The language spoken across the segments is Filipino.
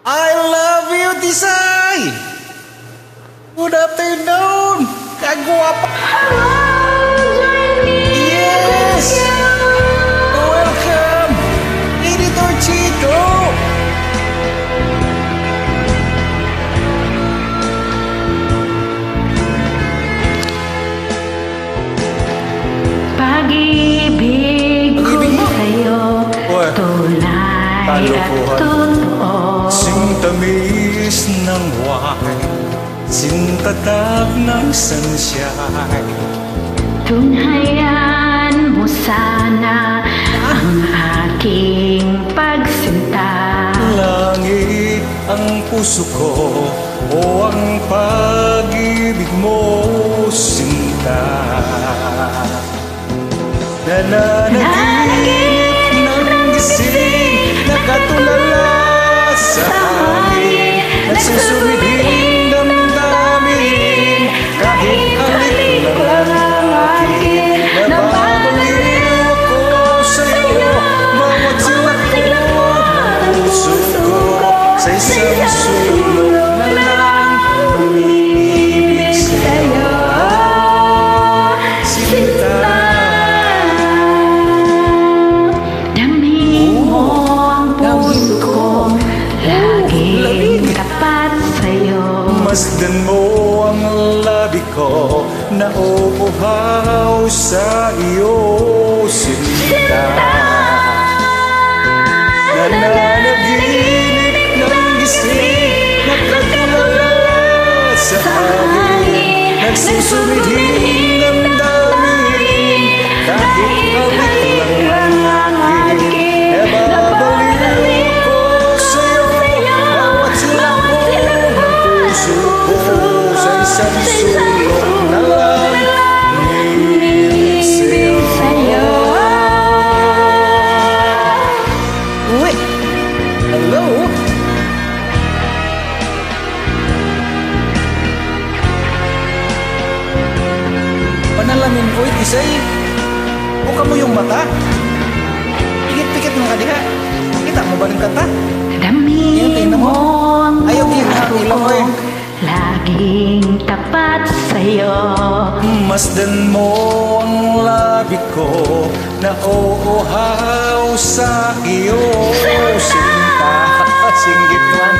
I love you, Tisay! Good afternoon! Kagwapa! Yes! Welcome! Editor Chico! Pag-ibig ko sa'yo, Uy, tunay at kalokohan. totoo. Sintamis ng wine, sintatag ng sunshine. Tunghayan mo sana ang aking pagsinta. Langit ang puso ko o ang pag-ibig mo, sinta. Nananaginip ng gising, nakatulala sa hangin, nagsusumiding damdamin, kahit halik lang ang akin. Nababaliw ako sa'yo, bawat silat ko ng puso ko, sa isang sulok na lang umiibig sa'yo, sinta. Damhin mo ang puso ko, laging tapat sa'yo. Masdan mo ang labi ko, nauuhaw sa iyo, sinta. Nananaginip ng gising, nakatulala sa hangin, nagsusumiding damdamin, kahit halik lang ang akin. Nababaliw ko sa'yo, bawat silang ko ng puso ko, sa isang sulok na lang umiibig sa'yo. Uy! Hello? Panalamin ko, Tisay. Buka mo yung mata. Pikit-pikit mo ka diha. Kita mo ba ng kanta? Yan, Damhin tingnan mo. mo ang Ayaw, di na puso ilaw, ko, eh. laging tapat sa'yo. Masdan mo ang labi ko, nauuhaw sa iyo, sinta. Singgit man.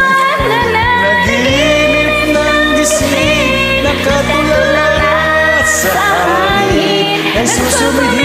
Naginip ng gising, nakatulala sa hangin, nagsusumiding